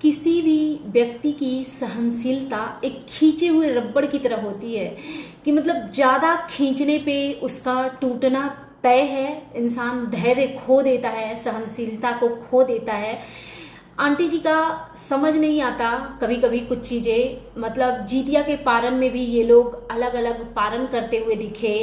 किसी भी व्यक्ति की सहनशीलता एक खींचे हुए रबड़ की तरह होती है कि मतलब ज़्यादा खींचने पे उसका टूटना तय है। इंसान धैर्य खो देता है, सहनशीलता को खो देता है। आंटी जी का समझ नहीं आता कभी कभी कुछ चीज़ें, मतलब जीतिया के पारन में भी ये लोग अलग अलग पारन करते हुए दिखे।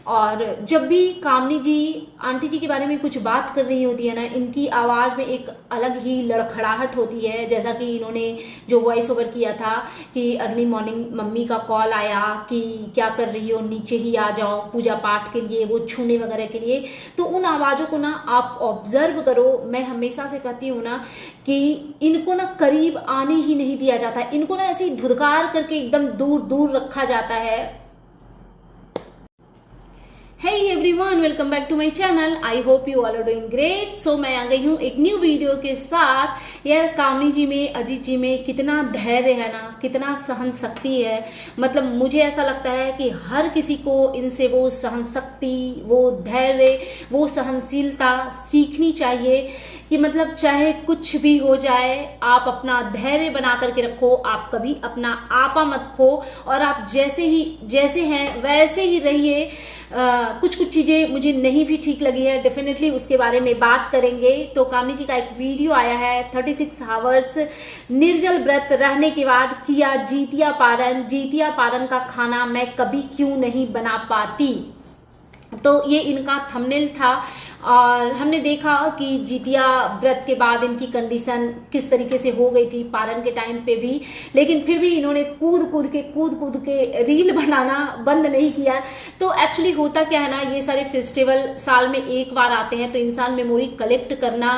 और जब भी कामनी जी आंटी जी के बारे में कुछ बात कर रही होती है ना, इनकी आवाज़ में एक अलग ही लड़खड़ाहट होती है। जैसा कि इन्होंने जो वॉइस ओवर किया था कि अर्ली मॉर्निंग मम्मी का कॉल आया कि क्या कर रही हो, नीचे ही आ जाओ पूजा पाठ के लिए, वो छूने वगैरह के लिए। तो उन आवाज़ों को ना आप ऑब्जर्व करो। मैं हमेशा से कहती हूँ ना कि इनको ना करीब आने ही नहीं दिया जाता, इनको ना ऐसे धुतकार करके एकदम दूर दूर रखा जाता है। Hey everyone, welcome back to my channel. I hope you all are doing great. So मैं आ गई हूँ एक न्यू वीडियो के साथ। यार कामनी जी में, अजीत जी में कितना धैर्य है ना, कितना सहन शक्ति है। मतलब मुझे ऐसा लगता है कि हर किसी को इनसे वो सहन शक्ति, वो धैर्य, वो सहनशीलता सीखनी चाहिए कि मतलब चाहे कुछ भी हो जाए, आप अपना धैर्य बना करके रखो। आप कभी अपना आपा मत खो और आप जैसे हैं वैसे ही रहिए। कुछ चीज़ें मुझे नहीं भी ठीक लगी है, डेफिनेटली उसके बारे में बात करेंगे। तो कामनी जी का एक वीडियो आया है, 36 आवर्स निर्जल व्रत रहने के बाद किया जीतिया पारण। जीतिया पारण का खाना मैं कभी क्यों नहीं बना पाती, तो ये इनका थंबनेल था। और हमने देखा कि जीतिया व्रत के बाद इनकी कंडीशन किस तरीके से हो गई थी पारण के टाइम पे भी, लेकिन फिर भी इन्होंने कूद कूद के रील बनाना बंद नहीं किया। तो एक्चुअली होता क्या है ना, ये सारे फेस्टिवल साल में एक बार आते हैं तो इंसान मेमोरी कलेक्ट करना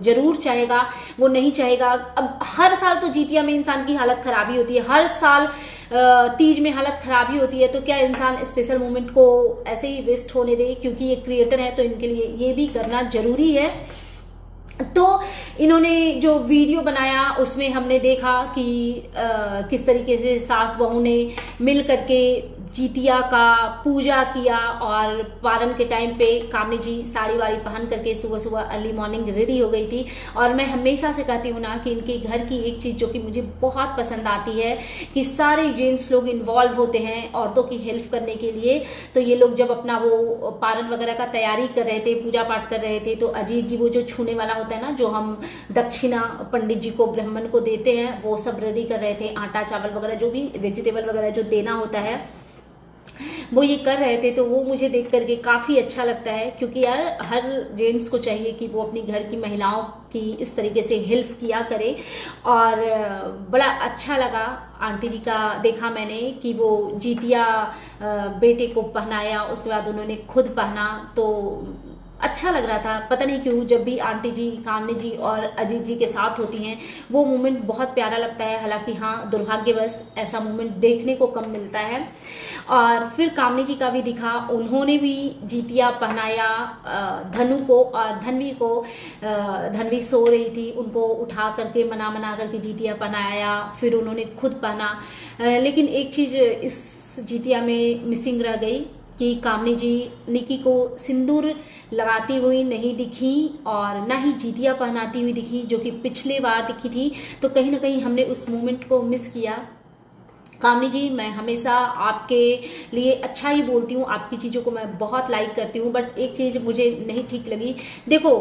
जरूर चाहेगा, वो नहीं चाहेगा। अब हर साल तो जीतिया में इंसान की हालत खराबी होती है, हर साल तीज में हालत खराबी होती है, तो क्या इंसान स्पेशल मोमेंट को ऐसे ही वेस्ट होने दे? क्योंकि ये क्रिएटर है तो इनके लिए ये भी करना जरूरी है। तो इन्होंने जो वीडियो बनाया उसमें हमने देखा कि किस तरीके से सास बहू ने मिल करके जीतिया का पूजा किया। और पारण के टाइम पे कामनी जी साड़ी वाड़ी पहन करके सुबह सुबह अर्ली मॉर्निंग रेडी हो गई थी। और मैं हमेशा से कहती हूँ ना कि इनके घर की एक चीज़ जो कि मुझे बहुत पसंद आती है कि सारे जेंट्स लोग इन्वॉल्व होते हैं औरतों की हेल्प करने के लिए। तो ये लोग जब अपना वो पारण वगैरह का तैयारी कर रहे थे, पूजा पाठ कर रहे थे, तो अजीत जी वो जो छूने वाला होता है ना, जो हम दक्षिणा पंडित जी को, ब्राह्मण को देते हैं, वो सब रेडी कर रहे थे। आटा चावल वगैरह जो भी वेजिटेबल वगैरह जो देना होता है वो ये कर रहे थे। तो वो मुझे देख करके काफ़ी अच्छा लगता है, क्योंकि यार हर जेंट्स को चाहिए कि वो अपनी घर की महिलाओं की इस तरीके से हेल्प किया करे। और बड़ा अच्छा लगा आंटी जी का, देखा मैंने कि वो जीतिया बेटे को पहनाया, उसके बाद उन्होंने खुद पहना, तो अच्छा लग रहा था। पता नहीं क्यों जब भी आंटी जी, कामनी जी और अजीत जी के साथ होती हैं वो मोमेंट बहुत प्यारा लगता है। हालांकि हाँ, दुर्भाग्यवश ऐसा मोमेंट देखने को कम मिलता है। और फिर कामनी जी का भी दिखा, उन्होंने भी जीतिया पहनाया धनु को और धनवी को। धनवी सो रही थी, उनको उठा करके मना करके जीतिया पहनाया, फिर उन्होंने खुद पहना। लेकिन एक चीज़ इस जीतिया में मिसिंग रह गई कि कामनी जी निकी को सिंदूर लगाती हुई नहीं दिखी और ना ही जीतिया पहनाती हुई दिखी, जो कि पिछले बार दिखी थी। तो कहीं ना कहीं हमने उस मोमेंट को मिस किया। कामनी जी, मैं हमेशा आपके लिए अच्छा ही बोलती हूँ, आपकी चीज़ों को मैं बहुत लाइक करती हूँ, बट एक चीज़ मुझे नहीं ठीक लगी। देखो,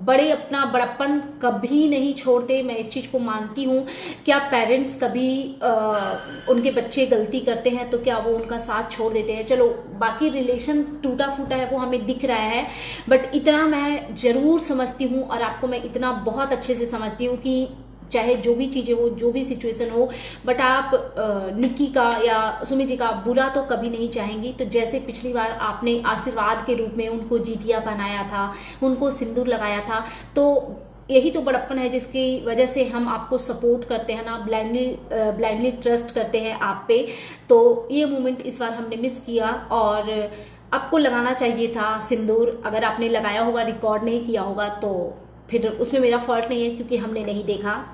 बड़े अपना बड़प्पन कभी नहीं छोड़ते, मैं इस चीज़ को मानती हूँ। क्या पेरेंट्स कभी उनके बच्चे गलती करते हैं तो क्या वो उनका साथ छोड़ देते हैं? चलो, बाकी रिलेशन टूटा फूटा है वो हमें दिख रहा है, बट इतना मैं ज़रूर समझती हूँ और आपको मैं इतना बहुत अच्छे से समझती हूँ कि चाहे जो भी चीज़ें हो, जो भी सिचुएशन हो, बट आप निक्की का या सुमी जी का बुरा तो कभी नहीं चाहेंगी। तो जैसे पिछली बार आपने आशीर्वाद के रूप में उनको जीतिया पहनाया था, उनको सिंदूर लगाया था, तो यही तो बड़प्पन है जिसकी वजह से हम आपको सपोर्ट करते हैं ना, ब्लाइंडली ट्रस्ट करते हैं आप पे। तो ये मोमेंट इस बार हमने मिस किया और आपको लगाना चाहिए था सिंदूर। अगर आपने लगाया होगा, रिकॉर्ड नहीं किया होगा, तो फिर उसमें मेरा फॉल्ट नहीं है क्योंकि हमने नहीं देखा।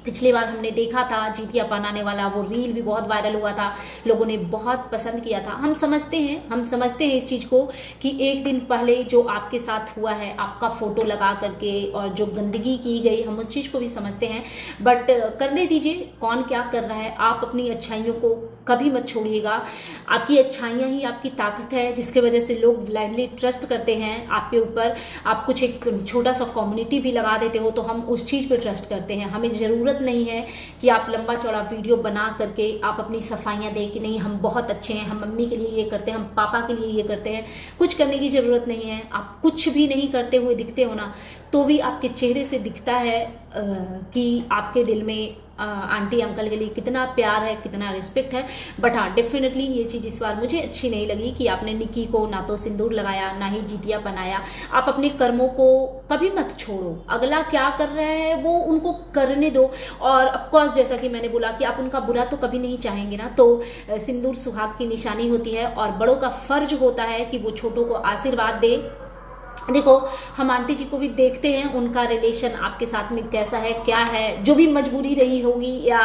पिछली बार हमने देखा था जीतिया बनाने वाला वो रील भी बहुत वायरल हुआ था, लोगों ने बहुत पसंद किया था। हम समझते हैं इस चीज़ को कि एक दिन पहले जो आपके साथ हुआ है, आपका फोटो लगा करके और जो गंदगी की गई, हम उस चीज़ को भी समझते हैं, बट करने दीजिए, कौन क्या कर रहा है। आप अपनी अच्छाइयों को कभी मत छोड़िएगा। आपकी अच्छाइयाँ ही आपकी ताकत है, जिसके वजह से लोग ब्लाइंडली ट्रस्ट करते हैं आपके ऊपर। आप कुछ एक छोटा सा कम्युनिटी भी लगा देते हो तो हम उस चीज़ पे ट्रस्ट करते हैं। हमें ज़रूरत नहीं है कि आप लंबा चौड़ा वीडियो बना करके आप अपनी सफाइयाँ दें कि नहीं हम बहुत अच्छे हैं, हम मम्मी के लिए ये करते हैं, हम पापा के लिए ये करते हैं। कुछ करने की ज़रूरत नहीं है। आप कुछ भी नहीं करते हुए दिखते हो ना, तो भी आपके चेहरे से दिखता है कि आपके दिल में आंटी अंकल के लिए कितना प्यार है, कितना रिस्पेक्ट है। बट हाँ, डेफिनेटली ये चीज़ इस बार मुझे अच्छी नहीं लगी कि आपने निक्की को ना तो सिंदूर लगाया, ना ही जीतिया बनाया। आप अपने कर्मों को कभी मत छोड़ो। अगला क्या कर रहा है वो उनको करने दो। और ऑफकोर्स जैसा कि मैंने बोला कि आप उनका बुरा तो कभी नहीं चाहेंगे ना, तो सिंदूर सुहाग की निशानी होती है और बड़ों का फर्ज होता है कि वो छोटों को आशीर्वाद दे। देखो, हम आंटी जी को भी देखते हैं, उनका रिलेशन आपके साथ में कैसा है, क्या है, जो भी मजबूरी रही होगी या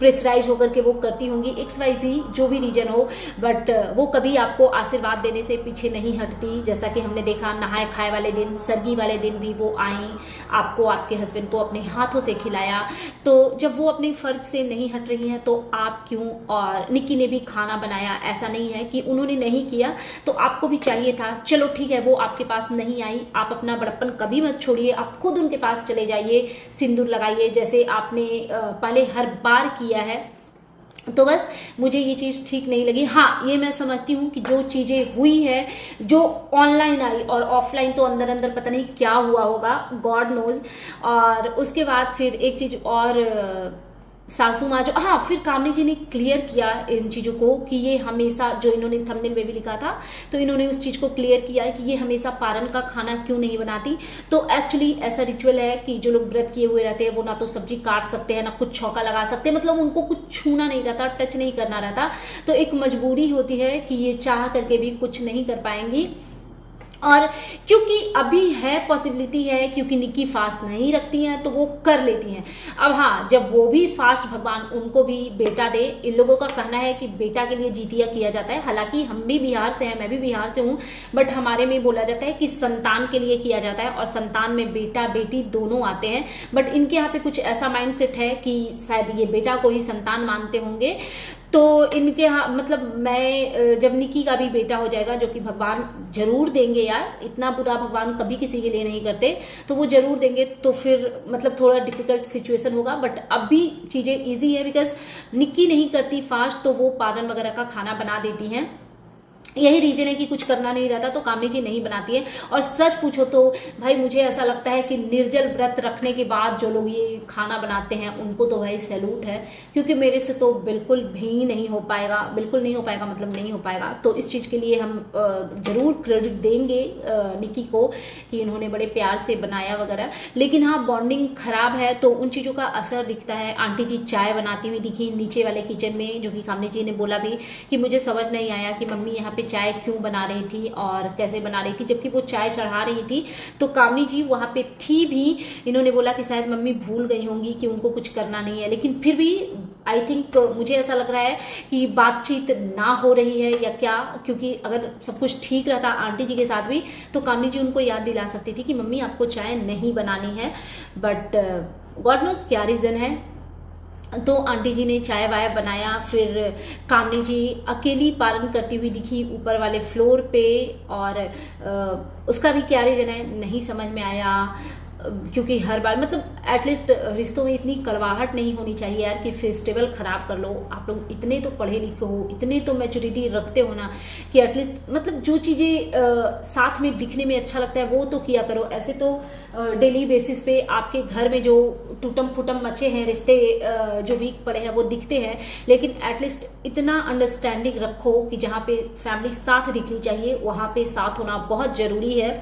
प्रेशराइज होकर के वो करती होंगी, XYZ जो भी रीजन हो, बट वो कभी आपको आशीर्वाद देने से पीछे नहीं हटती। जैसा कि हमने देखा, नहाए खाए वाले दिन, सरगी वाले दिन भी वो आई, आपको आपके हस्बैंड को अपने हाथों से खिलाया। तो जब वो अपने फर्ज से नहीं हट रही हैं तो आप क्यों। और निक्की ने भी खाना बनाया, ऐसा नहीं है कि उन्होंने नहीं किया, तो आपको भी चाहिए था। चलो ठीक है, वो आपके पास नहीं आई, आप अपना बड़प्पन कभी मत छोड़िए, आप खुद उनके पास चले जाइए, सिंदूर लगाइए जैसे आपने पहले हर बार किया है। तो बस मुझे ये चीज़ ठीक नहीं लगी। हाँ, ये मैं समझती हूँ कि जो चीज़ें हुई है, जो ऑनलाइन आई और ऑफलाइन तो अंदर अंदर पता नहीं क्या हुआ होगा, गॉड नोज। और उसके बाद फिर एक चीज़ और, सासू माँ जो, हाँ, फिर कामनी जी ने क्लियर किया इन चीज़ों को कि ये हमेशा, जो इन्होंने थंबनेल में भी लिखा था, तो इन्होंने उस चीज़ को क्लियर किया कि ये हमेशा पारन का खाना क्यों नहीं बनाती। तो एक्चुअली ऐसा रिचुअल है कि जो लोग व्रत किए हुए रहते हैं वो ना तो सब्जी काट सकते हैं, ना कुछ छौका लगा सकते हैं, मतलब उनको कुछ छूना नहीं रहता, टच नहीं करना रहता। तो एक मजबूरी होती है कि ये चाह करके भी कुछ नहीं कर पाएंगी। और क्योंकि अभी है पॉसिबिलिटी है, क्योंकि निक्की फास्ट नहीं रखती हैं तो वो कर लेती हैं। अब हाँ, जब वो भी फास्ट, भगवान उनको भी बेटा दे। इन लोगों का कहना है कि बेटा के लिए जीतिया किया जाता है, हालांकि हम भी बिहार से हैं, मैं भी बिहार से हूँ, बट हमारे में बोला जाता है कि संतान के लिए किया जाता है और संतान में बेटा बेटी दोनों आते हैं। बट इनके यहाँ पे कुछ ऐसा माइंडसेट है कि शायद ये बेटा को ही संतान मानते होंगे। तो इनके यहाँ मतलब मैं, जब निक्की का भी बेटा हो जाएगा, जो कि भगवान जरूर देंगे यार, इतना बुरा भगवान कभी किसी के लिए नहीं करते, तो वो जरूर देंगे। तो फिर मतलब थोड़ा डिफिकल्ट सिचुएशन होगा, बट अब भी चीजें इजी है बिकॉज निक्की नहीं करती फास्ट, तो वो पारन वगैरह का खाना बना देती हैं। यही रीजन है कि कुछ करना नहीं रहता तो कामनी जी नहीं बनाती है। और सच पूछो तो भाई मुझे ऐसा लगता है कि निर्जल व्रत रखने के बाद जो लोग ये खाना बनाते हैं उनको तो भाई सैल्यूट है, क्योंकि मेरे से तो बिल्कुल भी नहीं हो पाएगा, बिल्कुल नहीं हो पाएगा, मतलब नहीं हो पाएगा। तो इस चीज़ के लिए हम जरूर क्रेडिट देंगे निक्की को कि इन्होंने बड़े प्यार से बनाया वगैरह। लेकिन हाँ, बॉन्डिंग खराब है तो उन चीज़ों का असर दिखता है। आंटी जी चाय बनाती हुई दिखी नीचे वाले किचन में, जो कि कामनी जी ने बोला भी कि मुझे समझ नहीं आया कि मम्मी यहाँ चाय क्यों बना रही थी और कैसे बना रही थी, जबकि वो चाय चढ़ा रही थी। तो कामनी जी वहां पे थी भी, इन्होंने बोला कि शायद मम्मी भूल गई होंगी कि उनको कुछ करना नहीं है। लेकिन फिर भी आई थिंक मुझे ऐसा लग रहा है कि बातचीत ना हो रही है या क्या, क्योंकि अगर सब कुछ ठीक रहता आंटी जी के साथ भी तो कामनी जी उनको याद दिला सकती थी कि मम्मी आपको चाय नहीं बनानी है। बट गॉड नोज क्या रीजन है। तो आंटी जी ने चाय वाय बनाया, फिर कामनी जी अकेली पालन करती हुई दिखी ऊपर वाले फ्लोर पे। और उसका भी क्या रीजन है नहीं समझ में आया, क्योंकि हर बार मतलब एटलीस्ट रिश्तों में इतनी कड़वाहट नहीं होनी चाहिए यार कि फेस्टिवल खराब कर लो। आप लोग इतने तो पढ़े लिखे हो, इतने तो मैच्योरिटी रखते हो ना कि एटलीस्ट मतलब जो चीज़ें साथ में दिखने में अच्छा लगता है वो तो किया करो। ऐसे तो डेली बेसिस पे आपके घर में जो टूटम फूटम मचे हैं रिश्ते, जो वीक पड़े हैं वो दिखते हैं, लेकिन एटलीस्ट इतना अंडरस्टैंडिंग रखो कि जहाँ पे फैमिली साथ दिखनी चाहिए वहाँ पे साथ होना बहुत ज़रूरी है।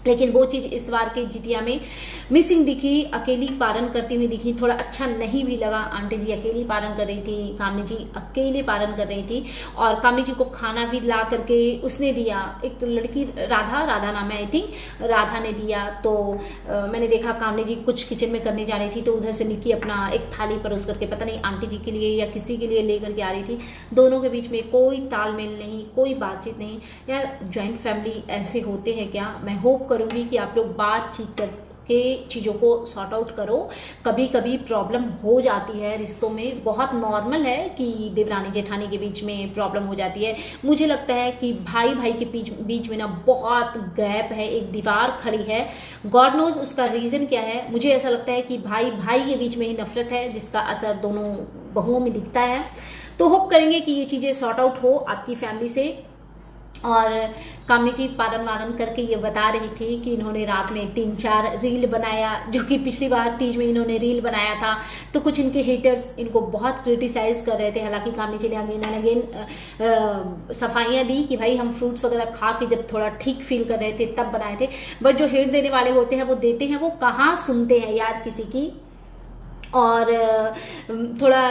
लेकिन वो चीज इस बार के जितिया में मिसिंग दिखी। अकेली पारण करती हुई दिखी, थोड़ा अच्छा नहीं भी लगा। आंटी जी अकेली पारण कर रही थी, कामनी जी अकेले पारण कर रही थी, और कामनी जी को खाना भी ला करके उसने दिया। एक लड़की राधा नाम है आई थिंक, राधा ने दिया। तो मैंने देखा कामनी जी कुछ किचन में करने जा रही थी, तो उधर से निक्की अपना एक थाली परोस करके पता नहीं आंटी जी के लिए या किसी के लिए लेकर के आ रही थी। दोनों के बीच में कोई तालमेल नहीं, कोई बातचीत नहीं। यार ज्वाइंट फैमिली ऐसे होते हैं क्या? मैं होप करूंगी कि आप लोग बातचीत करके चीज़ों को सॉर्ट आउट करो। कभी कभी प्रॉब्लम हो जाती है रिश्तों में, बहुत नॉर्मल है कि देवरानी जेठानी के बीच में प्रॉब्लम हो जाती है। मुझे लगता है कि भाई भाई के बीच में ना बहुत गैप है, एक दीवार खड़ी है। गॉड नोज उसका रीज़न क्या है। मुझे ऐसा लगता है कि भाई भाई के बीच में ही नफरत है, जिसका असर दोनों बहुओं में दिखता है। तो होप करेंगे कि ये चीज़ें सॉर्ट आउट हो आपकी फैमिली से। और कामनी जी पारण वारण करके ये बता रही थी कि इन्होंने रात में 3-4 रील बनाया, जो कि पिछली बार तीज में इन्होंने रील बनाया था। तो कुछ इनके हेटर्स इनको बहुत क्रिटिसाइज कर रहे थे। हालांकि कामनी जी ने अगेन एंड अगेन सफाइयाँ दी कि भाई हम फ्रूट्स वगैरह खा के जब थोड़ा ठीक फील कर रहे थे तब बनाए थे। बट जो हेट देने वाले होते हैं वो देते हैं, वो कहाँ सुनते हैं यार किसी की। और थोड़ा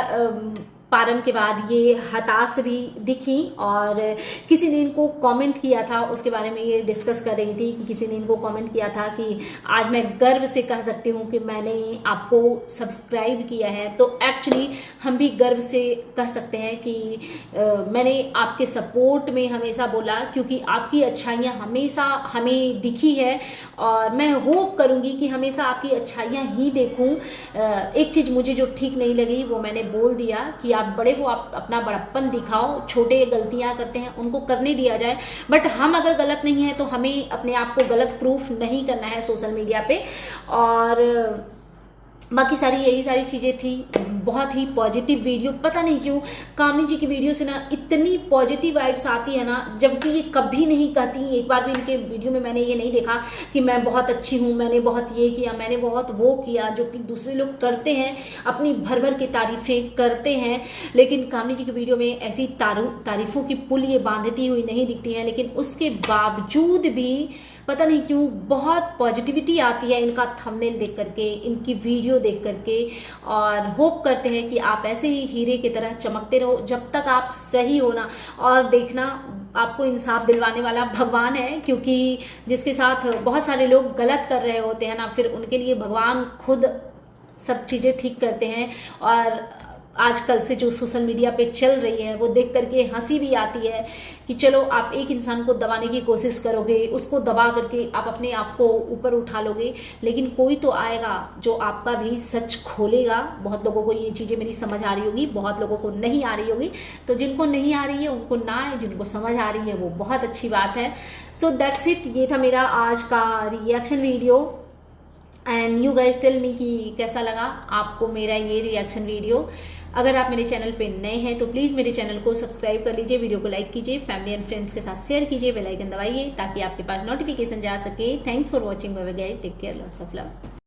पारण के बाद ये हताश भी दिखी, और किसी ने इनको कमेंट किया था, उसके बारे में ये डिस्कस कर रही थी कि किसी ने इनको कमेंट किया था कि आज मैं गर्व से कह सकती हूँ कि मैंने आपको सब्सक्राइब किया है। तो एक्चुअली हम भी गर्व से कह सकते हैं कि मैंने आपके सपोर्ट में हमेशा बोला, क्योंकि आपकी अच्छाइयाँ हमेशा हमें दिखी है, और मैं होप करूँगी कि हमेशा आपकी अच्छाइयाँ ही देखूँ। एक चीज़ मुझे जो ठीक नहीं लगी वो मैंने बोल दिया कि आप बड़े हो, आप अपना बड़प्पन दिखाओ, छोटे गलतियां करते हैं उनको करने दिया जाए, बट हम अगर गलत नहीं है तो हमें अपने आप को गलत प्रूफ नहीं करना है सोशल मीडिया पे। और बाकी यही सारी चीज़ें थी। बहुत ही पॉजिटिव वीडियो, पता नहीं क्यों कामनी जी की वीडियो से ना इतनी पॉजिटिव वाइब्स आती है ना, जबकि ये कभी नहीं कहती। एक बार भी इनके वीडियो में मैंने ये नहीं देखा कि मैं बहुत अच्छी हूँ, मैंने बहुत ये किया, मैंने बहुत वो किया, जो कि दूसरे लोग करते हैं, अपनी भर भर की तारीफें करते हैं। लेकिन कामनी जी की वीडियो में ऐसी तारीफों की पुल ये बांधती हुई नहीं दिखती है। लेकिन उसके बावजूद भी पता नहीं क्यों बहुत पॉजिटिविटी आती है इनका थंबनेल देख करके, इनकी वीडियो देख करके। और होप करते हैं कि आप ऐसे ही हीरे की तरह चमकते रहो जब तक आप सही हो ना। और देखना, आपको इंसाफ दिलवाने वाला भगवान है, क्योंकि जिसके साथ बहुत सारे लोग गलत कर रहे होते हैं ना, फिर उनके लिए भगवान खुद सब चीज़ें ठीक करते हैं। और आजकल से जो सोशल मीडिया पे चल रही है वो देख करके हंसी भी आती है कि चलो आप एक इंसान को दबाने की कोशिश करोगे, उसको दबा करके आप अपने आप को ऊपर उठा लोगे, लेकिन कोई तो आएगा जो आपका भी सच खोलेगा। बहुत लोगों को ये चीज़ें मेरी समझ आ रही होगी, बहुत लोगों को नहीं आ रही होगी। तो जिनको नहीं आ रही है उनको ना आए, जिनको समझ आ रही है वो बहुत अच्छी बात है। सो दैट्स इट, ये था मेरा आज का reaction video. And you guys tell me कि कैसा लगा आपको मेरा ये रिएक्शन वीडियो। अगर आप मेरे चैनल पे नए हैं तो प्लीज़ मेरे चैनल को सब्सक्राइब कर लीजिए, वीडियो को लाइक कीजिए, फैमिली एंड फ्रेंड्स के साथ शेयर कीजिए, बेल आइकन दबाइए ताकि आपके पास नोटिफिकेशन जा सके। Thanks for watching, bye bye guys, take care, lots of love.